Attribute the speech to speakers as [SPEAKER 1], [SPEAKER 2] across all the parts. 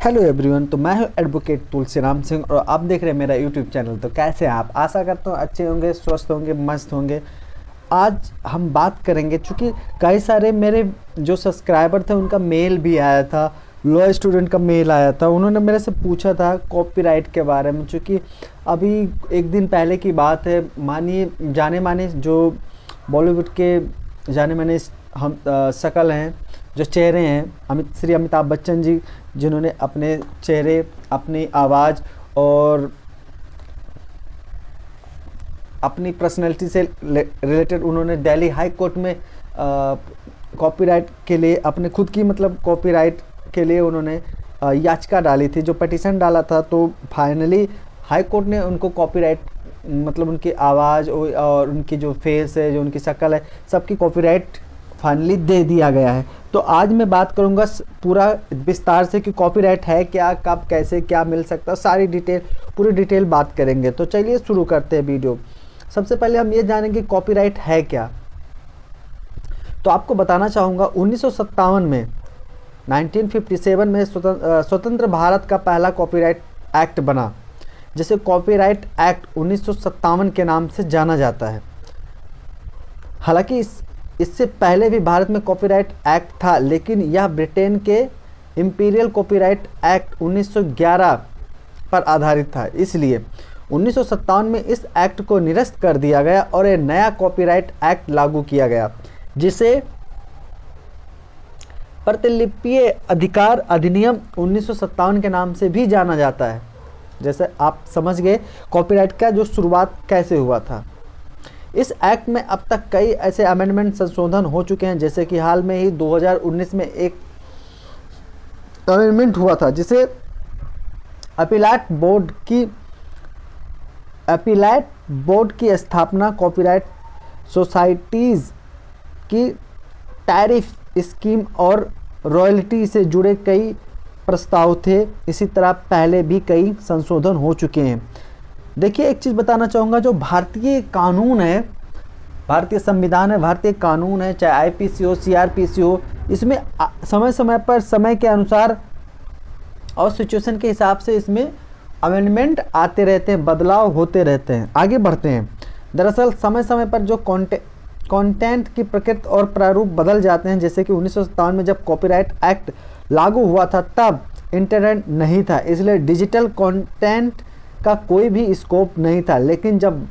[SPEAKER 1] Hello everyone. तो मैं हूं एडवोकेट तुलसीराम सिंह और आप देख रहे हैं मेरा यूट्यूब चैनल। तो कैसे हैं आप? आशा करता हूं अच्छे होंगे, स्वस्थ होंगे, मस्त होंगे। आज हम बात करेंगे, चूँकि कई सारे मेरे जो सब्सक्राइबर थे उनका मेल भी आया था, लॉ स्टूडेंट का मेल आया था। उन्होंने मेरे से पूछा था कॉपीराइट के बारे में। चूँकि अभी एक दिन पहले की बात है, मानिए जाने माने जो बॉलीवुड के जाने माने हम शकल हैं, जो चेहरे हैं, श्री अमिताभ बच्चन जी, जिन्होंने अपने चेहरे, अपनी आवाज़ और अपनी पर्सनैलिटी से रिलेटेड उन्होंने दिल्ली हाई कोर्ट में कॉपीराइट के लिए अपने खुद की कॉपीराइट के लिए उन्होंने याचिका डाली थी, जो पिटीशन डाला था। तो फाइनली हाई कोर्ट ने उनको कॉपीराइट उनकी आवाज़ और उनकी जो फेस है, जो उनकी शक्ल है, सबकी कॉपीराइट फाइनली दे दिया गया है। तो आज मैं बात करूंगा पूरा विस्तार से कि कॉपीराइट है क्या, कब, कैसे, क्या मिल सकता है, सारी डिटेल, पूरी डिटेल बात करेंगे। तो चलिए शुरू करते हैं वीडियो। सबसे पहले हम ये जानेंगे कॉपीराइट है क्या। तो आपको बताना चाहूँगा 1957 में 1957 में स्वतंत्र भारत का पहला कॉपीराइट एक्ट बना, जिसे कॉपीराइट एक्ट 1957 के नाम से जाना जाता है। हालांकि इससे पहले भी भारत में कॉपीराइट एक्ट था, लेकिन यह ब्रिटेन के इंपीरियल कॉपीराइट एक्ट 1911 पर आधारित था। इसलिए 1957 में इस एक्ट को निरस्त कर दिया गया और एक नया कॉपीराइट एक्ट लागू किया गया, जिसे प्रतिलिपीय अधिकार अधिनियम 1957 के नाम से भी जाना जाता है। जैसे आप समझ गए कॉपीराइट का जो शुरुआत कैसे हुआ था। इस एक्ट में अब तक कई ऐसे अमेंडमेंट, संशोधन हो चुके हैं, जैसे कि हाल में ही 2019 में एक अमेंडमेंट हुआ था, जिसे अपीलाट बोर्ड की स्थापना, कॉपीराइट सोसाइटीज़ की टैरिफ स्कीम और रॉयल्टी से जुड़े कई प्रस्ताव थे। इसी तरह पहले भी कई संशोधन हो चुके हैं। देखिए, एक चीज़ बताना चाहूँगा, जो भारतीय कानून है, भारतीय संविधान है, भारतीय कानून है, चाहे आईपीसी हो, सीआरपीसी हो, इसमें समय समय पर, समय के अनुसार और सिचुएशन के हिसाब से इसमें अमेंडमेंट आते रहते हैं, बदलाव होते रहते हैं, आगे बढ़ते हैं। दरअसल समय समय पर जो कंटेंट की प्रकृति और प्रारूप बदल जाते हैं। जैसे कि 1957 में जब कॉपीराइट एक्ट लागू हुआ था, तब इंटरनेट नहीं था, इसलिए डिजिटल कंटेंट का कोई भी स्कोप नहीं था। लेकिन जब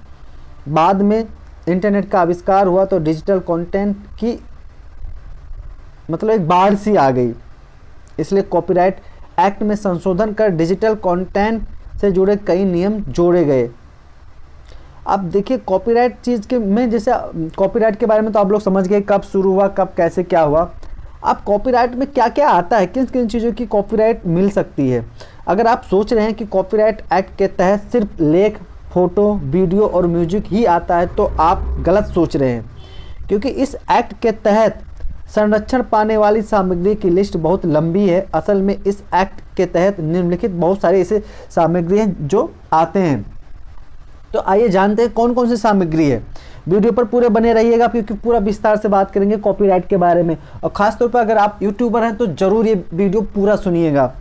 [SPEAKER 1] बाद में इंटरनेट का आविष्कार हुआ तो डिजिटल कंटेंट की एक बाढ़ सी आ गई। इसलिए कॉपीराइट एक्ट में संशोधन कर डिजिटल कंटेंट से जुड़े कई नियम जोड़े गए। अब देखिए, कॉपीराइट चीज़ के में, जैसे कॉपीराइट के बारे में तो आप लोग समझ गए, कब शुरू हुआ, कब कैसे क्या हुआ। अब कॉपीराइट में क्या क्या आता है, किन किन चीज़ों की कॉपीराइट मिल सकती है। अगर आप सोच रहे हैं कि कॉपीराइट एक्ट के तहत सिर्फ लेख, फोटो, वीडियो और म्यूजिक ही आता है, तो आप गलत सोच रहे हैं, क्योंकि इस एक्ट के तहत संरक्षण पाने वाली सामग्री की लिस्ट बहुत लंबी है। असल में इस एक्ट के तहत निम्नलिखित बहुत सारे ऐसे सामग्री हैं जो आते हैं। तो आइए जानते हैं कौन कौन सी सामग्री है। वीडियो पर पूरे बने रहिएगा, क्योंकि पूरा विस्तार से बात करेंगे कॉपीराइट के बारे में। और ख़ासतौर पर अगर आप यूट्यूबर हैं तो ज़रूर ये वीडियो पूरा सुनिएगा।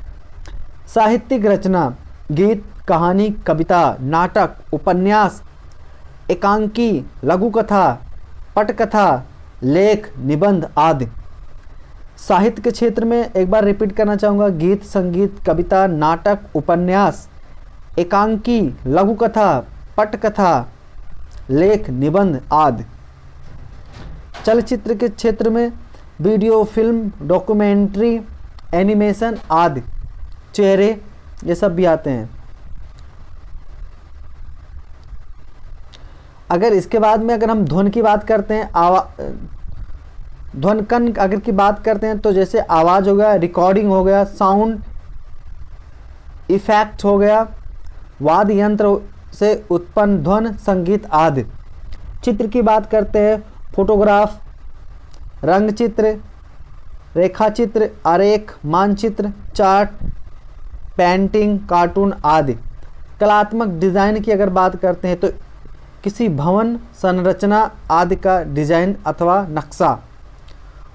[SPEAKER 1] साहित्यिक रचना, गीत, कहानी, कविता, नाटक, उपन्यास, एकांकी, लघु कथा, पटकथा, लेख, निबंध आदि। साहित्य के क्षेत्र में एक बार रिपीट करना चाहूँगा, गीत, संगीत, कविता, नाटक, उपन्यास, एकांकी, लघु कथा, पटकथा, लेख, निबंध आदि। चलचित्र के क्षेत्र में वीडियो, फिल्म, डॉक्यूमेंट्री, एनिमेशन आदि, चेहरे, ये सब भी आते हैं। अगर इसके बाद में अगर हम ध्वनि की बात करते हैं, ध्वनिकन अगर की बात करते हैं, तो जैसे आवाज़ हो गया, रिकॉर्डिंग हो गया, साउंड इफेक्ट हो गया, वाद्य यंत्र से उत्पन्न ध्वनि, संगीत आदि। चित्र की बात करते हैं, फोटोग्राफ, रंगचित्र, रेखाचित्र, आरेख, मानचित्र, चार्ट, पेंटिंग, कार्टून आदि। कलात्मक डिज़ाइन की अगर बात करते हैं, तो किसी भवन, संरचना आदि का डिज़ाइन अथवा नक्शा।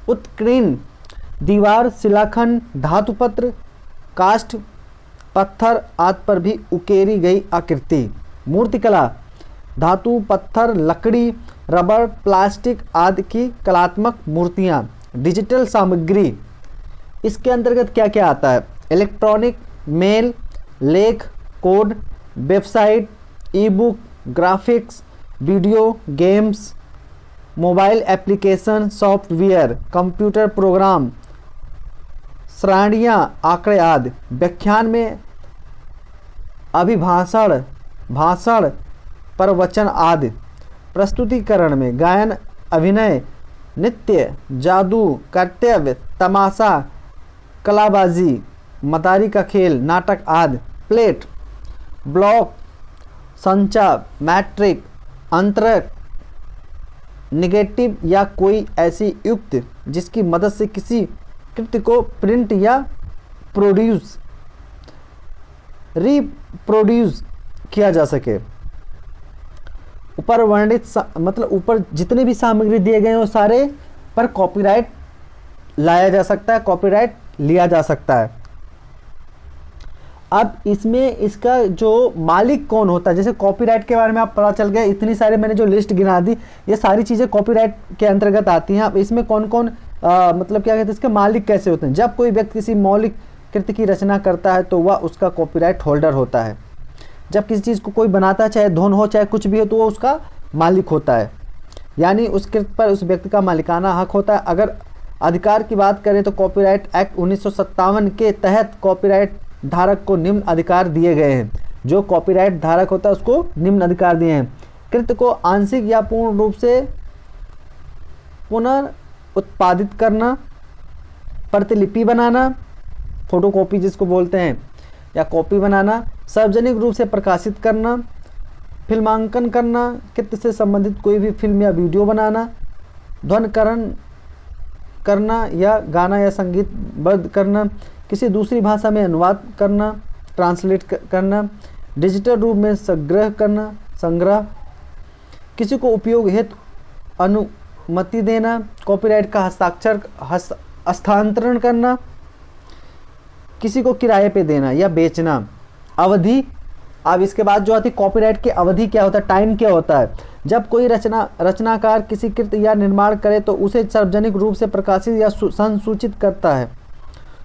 [SPEAKER 1] उत्कीर्ण दीवार, शिलाखंड, धातुपत्र, काष्ठ, पत्थर आदि पर भी उकेरी गई आकृति। मूर्तिकला धातु, पत्थर, लकड़ी, रबर, प्लास्टिक आदि की कलात्मक मूर्तियाँ। डिजिटल सामग्री, इसके अंतर्गत क्या क्या आता है? इलेक्ट्रॉनिक, मेल, लेख, कोड, वेबसाइट, ई book, graphics, video, games, mobile application, software, computer program, श्रेणियाँ, आंकड़े आदि। व्याख्यान में अभिभाषण, भाषण, प्रवचन आदि। प्रस्तुतिकरण में गायन, अभिनय, नृत्य, जादू, कर्तव्य, तमाशा, कलाबाजी, मदारी का खेल, नाटक आदि। प्लेट, ब्लॉक, संचा, मैट्रिक, अंतरक, निगेटिव या कोई ऐसी युक्ति जिसकी मदद से किसी कृत्य को प्रिंट या प्रोड्यूस, रिप्रोड्यूस किया जा सके। ऊपर वर्णित मतलब ऊपर जितने भी सामग्री दिए गए हैं वो सारे पर कॉपीराइट लाया जा सकता है, कॉपीराइट लिया जा सकता है। अब इसमें इसका जो मालिक कौन होता है, जैसे कॉपीराइट के बारे में आप पता चल गया, इतनी सारे मैंने जो लिस्ट गिना दी ये सारी चीज़ें कॉपीराइट के अंतर्गत आती हैं। अब इसमें कौन कौन मतलब क्या कहते हैं, इसके मालिक कैसे होते हैं? जब कोई व्यक्ति किसी मौलिक कृति की रचना करता है तो वह उसका कॉपीराइट होल्डर होता है। जब किसी चीज़ को कोई बनाता है, चाहे धुन हो चाहे कुछ भी हो, तो वो उसका मालिक होता है, यानी उस कृति पर उस व्यक्ति का मालिकाना हक होता है। अगर अधिकार की बात करें तो कॉपीराइट एक्ट 1957 के तहत कॉपीराइट धारक को निम्न अधिकार दिए गए हैं। जो कॉपीराइट धारक होता है उसको निम्न अधिकार दिए हैं। कृति को आंशिक या पूर्ण रूप से पुनर्उत्पादित करना, प्रतिलिपि बनाना, फोटोकॉपी जिसको बोलते हैं, या कॉपी बनाना, सार्वजनिक रूप से प्रकाशित करना, फिल्मांकन करना, कृति से संबंधित कोई भी फिल्म या वीडियो बनाना, ध्वनिकरण करना या गाना या संगीत बद्ध करना, किसी दूसरी भाषा में अनुवाद करना, ट्रांसलेट करना, डिजिटल रूप में संग्रह, किसी को उपयोग हेतु अनुमति देना, कॉपीराइट का हस्तांतरण करना, किसी को किराए पे देना या बेचना। अवधि, अब इसके बाद जो आती है कॉपीराइट की अवधि क्या होता है, टाइम क्या होता है? जब कोई रचनाकार किसी कृति या निर्माण करे तो उसे सार्वजनिक रूप से प्रकाशित या संसूचित करता है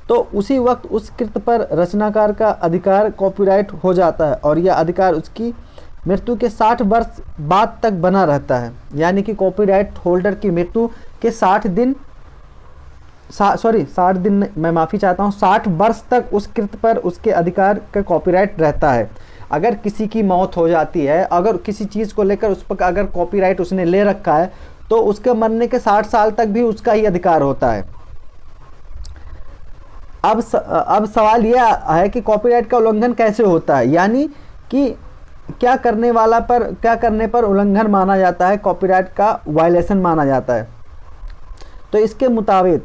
[SPEAKER 1] तो उसी वक्त उस कृति पर रचनाकार का अधिकार कॉपीराइट हो जाता है और यह अधिकार उसकी मृत्यु के 60 वर्ष बाद तक बना रहता है। यानी कि कॉपीराइट होल्डर की मृत्यु के 60 दिन मैं माफ़ी चाहता हूँ, 60 वर्ष तक उस कृति पर उसके अधिकार का कॉपीराइट रहता है। अगर किसी की मौत हो जाती है, अगर किसी चीज़ को लेकर उस पर अगर कॉपीराइट उसने ले रखा है तो उसके मरने के 60 साल तक भी उसका ही अधिकार होता है। अब सवाल यह है कि कॉपीराइट का उल्लंघन कैसे होता है, यानी कि क्या करने पर उल्लंघन माना जाता है, कॉपीराइट का वायलेशन माना जाता है। तो इसके मुताबिक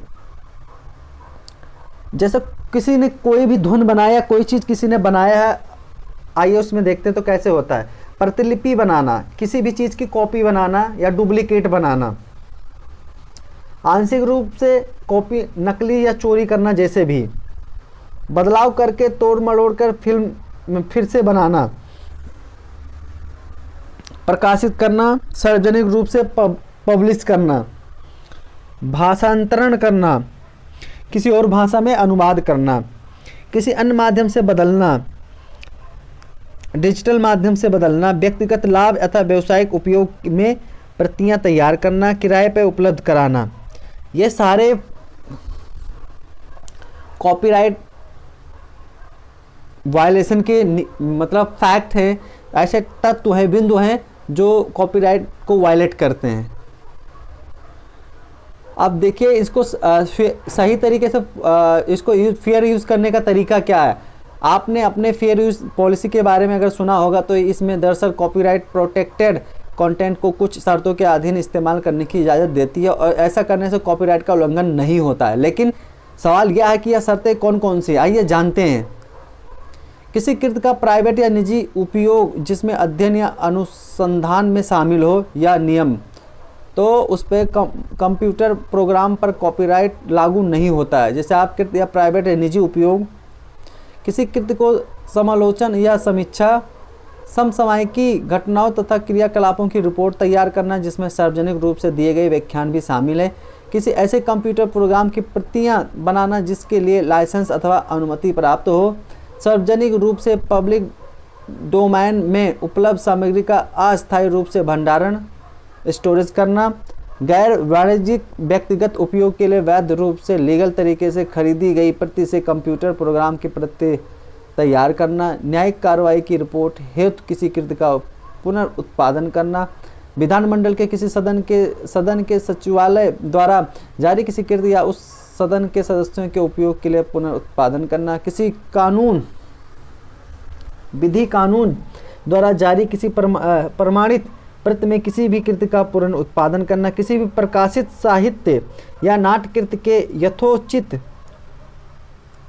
[SPEAKER 1] जैसे किसी ने कोई भी धुन बनाया, कोई चीज़ किसी ने बनाया है, आइए उसमें देखते हैं तो कैसे होता है। प्रतिलिपि बनाना, किसी भी चीज़ की कॉपी बनाना या डुप्लीकेट बनाना। आंशिक रूप से कॉपी, नकली या चोरी करना, जैसे भी बदलाव करके तोड़ मरोड़ कर फिल्म फिर से बनाना, प्रकाशित करना, सार्वजनिक रूप से पब्लिश करना, भाषांतरण करना, किसी और भाषा में अनुवाद करना, किसी अन्य माध्यम से बदलना, डिजिटल माध्यम से बदलना, व्यक्तिगत लाभ अथवा व्यावसायिक उपयोग में प्रतियां तैयार करना, किराए पर उपलब्ध कराना। ये सारे कॉपीराइट वायलेशन के मतलब फैक्ट हैं, ऐसे तत्व हैं, बिंदु हैं जो कॉपीराइट को वायलेट करते हैं। अब देखिए इसको सही तरीके से इसको फेयर यूज़ करने का तरीका क्या है। आपने अपने फेयर यूज़ पॉलिसी के बारे में अगर सुना होगा तो इसमें दरअसल कॉपीराइट प्रोटेक्टेड कंटेंट को कुछ शर्तों के अधीन इस्तेमाल करने की इजाज़त देती है और ऐसा करने से कॉपीराइट का उल्लंघन नहीं होता है। लेकिन सवाल यह है कि यह शर्तें कौन कौन सी, आइए जानते हैं। किसी कृति का प्राइवेट या निजी उपयोग जिसमें अध्ययन या अनुसंधान में शामिल हो या नियम, तो उस पर कंप्यूटर प्रोग्राम पर कॉपीराइट लागू नहीं होता है। जैसे आप कृति या प्राइवेट या निजी उपयोग किसी कृत्य को समालोचन या समीक्षा, समसामयिकी घटनाओं तथा क्रियाकलापों की रिपोर्ट तैयार करना जिसमें सार्वजनिक रूप से दिए गए व्याख्यान भी शामिल है, किसी ऐसे कंप्यूटर प्रोग्राम की प्रतियां बनाना जिसके लिए लाइसेंस अथवा अनुमति प्राप्त हो, सार्वजनिक रूप से पब्लिक डोमेन में उपलब्ध सामग्री का अस्थायी रूप से भंडारण स्टोरेज करना, गैर वाणिज्यिक व्यक्तिगत उपयोग के लिए वैध रूप से लीगल तरीके से खरीदी गई प्रति से कंप्यूटर प्रोग्राम की प्रति तैयार करना, न्यायिक कार्रवाई की रिपोर्ट हेतु किसी कृत्य का पुनर्उत्पादन करना, विधानमंडल के किसी सदन के सचिवालय द्वारा जारी किसी कृत्य या उस सदन के सदस्यों के उपयोग के लिए पुनर्उत्पादन करना, किसी विधि कानून द्वारा जारी किसी प्रमाणित प्रति में किसी भी कृत्य का पुनर्उत्पादन करना, किसी भी प्रकाशित साहित्य या नाट्यकृत्य के यथोचित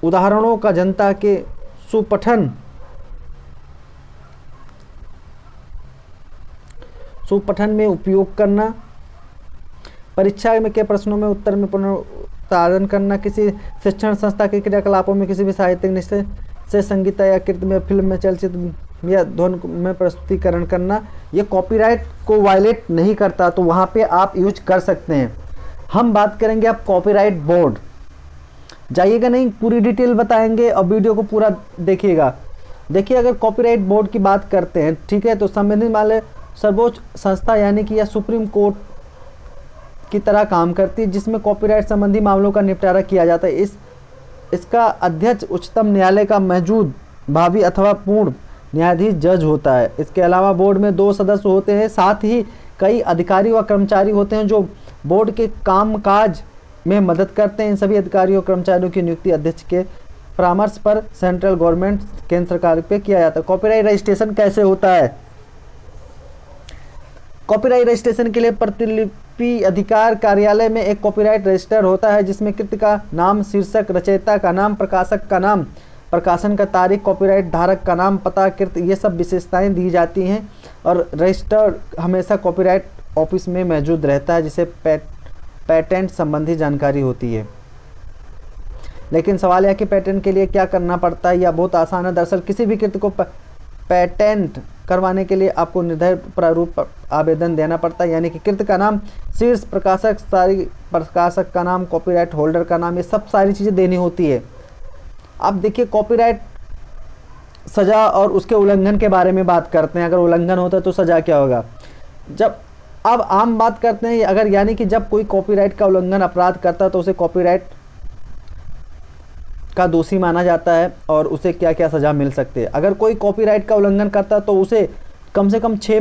[SPEAKER 1] उदाहरणों का जनता के सुपठन में उपयोग करना, परीक्षा में के प्रश्नों में उत्तर में पुनरुत्पादन करना, किसी शिक्षण संस्था के क्रियाकलापों में किसी भी साहित्यिक निश्चय से संगीत या कृत्य में, फिल्म में, चलचित्र या ध्वनि में प्रस्तुतिकरण करना, ये कॉपीराइट को वायलेट नहीं करता, तो वहाँ पे आप यूज कर सकते हैं। हम बात करेंगे आप कॉपीराइट बोर्ड, जाइएगा नहीं, पूरी डिटेल बताएंगे और वीडियो को पूरा देखिएगा। देखिए, अगर कॉपीराइट बोर्ड की बात करते हैं, ठीक है, तो संबंधित वाले सर्वोच्च संस्था यानी कि यह सुप्रीम कोर्ट की तरह काम करती है, जिसमें कॉपीराइट संबंधी मामलों का निपटारा किया जाता है। इसका अध्यक्ष उच्चतम न्यायालय का मौजूद भावी अथवा पूर्ण न्यायाधीश जज होता है। इसके अलावा बोर्ड में 2 सदस्य होते हैं, साथ ही कई अधिकारी व कर्मचारी होते हैं जो बोर्ड के कामकाज में मदद करते हैं। इन सभी अधिकारियों और कर्मचारियों की नियुक्ति अध्यक्ष के परामर्श पर सेंट्रल गवर्नमेंट केंद्र सरकार पे किया जाता है। कॉपीराइट रजिस्ट्रेशन कैसे होता है? कॉपीराइट रजिस्ट्रेशन के लिए प्रतिलिपि अधिकार कार्यालय में एक कॉपीराइट रजिस्टर होता है, जिसमें कृत्य का नाम, शीर्षक, रचयिता का नाम, प्रकाशक का नाम, प्रकाशन का तारीख, कॉपीराइट धारक का नाम, पता, कृत्य, ये सब विशेषताएं दी जाती हैं। और रजिस्टर हमेशा कॉपीराइट ऑफिस में मौजूद रहता है, जिसे पेटेंट संबंधी जानकारी होती है। लेकिन सवाल यह कि पेटेंट के लिए क्या करना पड़ता है? यह बहुत आसान है। दरअसल किसी भी कृत्य को पेटेंट करवाने के लिए आपको निर्धारित प्रारूप आवेदन देना पड़ता है, यानी कि कृत्य का नाम, शीर्ष, प्रकाशक, तारीख, प्रकाशक का नाम, कॉपीराइट होल्डर का नाम, ये सब सारी चीज़ें देनी होती है। अब देखिए, कॉपीराइट सज़ा और उसके उल्लंघन के बारे में बात करते हैं। अगर उल्लंघन होता है तो सज़ा क्या होगा? अब आम बात करते हैं, अगर यानी कि जब कोई कॉपीराइट का उल्लंघन अपराध करता है तो उसे कॉपीराइट का दोषी माना जाता है और उसे क्या क्या सज़ा मिल सकती है। अगर कोई कॉपीराइट का उल्लंघन करता है तो उसे कम से कम 6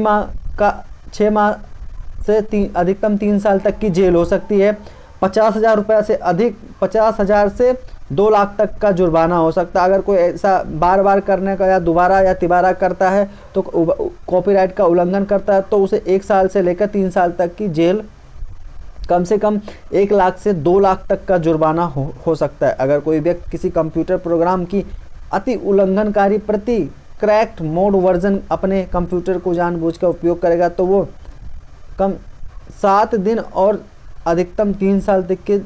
[SPEAKER 1] माह से अधिकतम 3 साल तक की जेल हो सकती है। 50,000 रुपये से अधिक 50,000 से 2 लाख तक का जुर्माना हो सकता है। अगर कोई ऐसा बार बार करने का या दोबारा या तिबारा करता है तो कॉपीराइट का उल्लंघन करता है तो उसे 1 साल से लेकर 3 साल तक की जेल, कम से कम 1 लाख से 2 लाख तक का जुर्माना हो सकता है। अगर कोई व्यक्ति किसी कंप्यूटर प्रोग्राम की अति उल्लंघनकारी प्रति क्रैक्ड मोड वर्जन अपने कंप्यूटर को जानबूझकर उपयोग करेगा तो वो कम 7 दिन और अधिकतम 3 साल तक के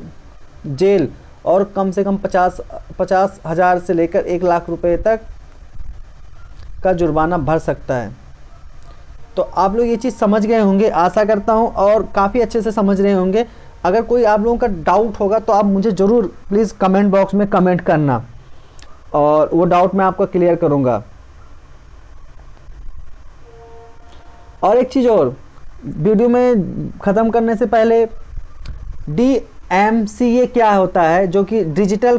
[SPEAKER 1] जेल और कम से कम 50,000 से लेकर 1 लाख रुपए तक का जुर्माना भर सकता है। तो आप लोग ये चीज़ समझ गए होंगे, आशा करता हूँ, और काफ़ी अच्छे से समझ रहे होंगे। अगर कोई आप लोगों का डाउट होगा तो आप मुझे ज़रूर प्लीज़ कमेंट बॉक्स में कमेंट करना और वो डाउट मैं आपका क्लियर करूँगा। और एक चीज़ और, वीडियो में ख़त्म करने से पहले DMCA क्या होता है, जो कि डिजिटल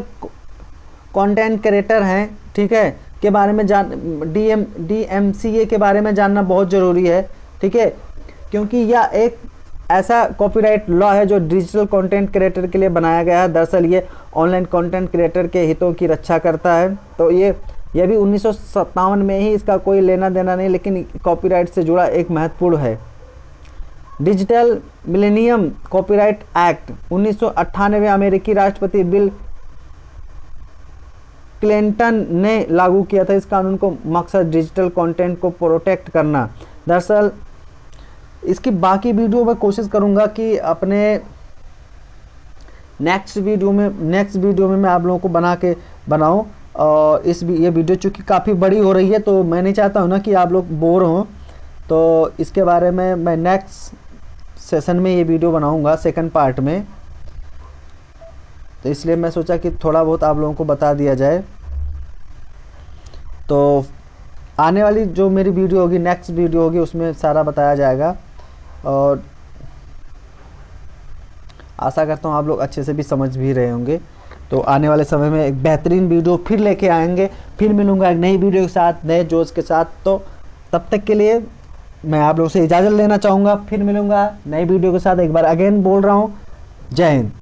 [SPEAKER 1] कंटेंट क्रिएटर हैं, ठीक है, के बारे में DMCA के बारे में जानना बहुत ज़रूरी है, ठीक है, क्योंकि यह एक ऐसा कॉपीराइट लॉ है जो डिजिटल कंटेंट क्रिएटर के लिए बनाया गया है। दरअसल ये ऑनलाइन कंटेंट क्रिएटर के हितों की रक्षा करता है। तो ये भी 1957 में ही, इसका कोई लेना देना नहीं, लेकिन कॉपीराइट से जुड़ा एक महत्वपूर्ण है। डिजिटल मिलेनियम कॉपीराइट एक्ट 1998 अमेरिकी राष्ट्रपति बिल क्लिंटन ने लागू किया था। इस कानून को मकसद डिजिटल कंटेंट को प्रोटेक्ट करना। दरअसल इसकी बाकी वीडियो में कोशिश करूंगा कि अपने नेक्स्ट वीडियो में मैं आप लोगों को बनाऊं, ये वीडियो चूँकि काफ़ी बड़ी हो रही है, तो मैं नहीं चाहता हूँ ना कि आप लोग बोर हों, तो इसके बारे में मैं नेक्स्ट सेशन में ये वीडियो बनाऊंगा सेकंड पार्ट में। तो इसलिए मैं सोचा कि थोड़ा बहुत आप लोगों को बता दिया जाए। तो आने वाली जो मेरी वीडियो होगी, नेक्स्ट वीडियो होगी, उसमें सारा बताया जाएगा, और आशा करता हूँ आप लोग अच्छे से भी समझ भी रहे होंगे। तो आने वाले समय में एक बेहतरीन वीडियो फिर लेके आएंगे, फिर मिलूंगा एक नई वीडियो के साथ, नए जोश के साथ। तो तब तक के लिए मैं आप लोगों से इजाज़त लेना चाहूँगा, फिर मिलूंगा नई वीडियो के साथ। एक बार अगेन बोल रहा हूँ, जय हिंद।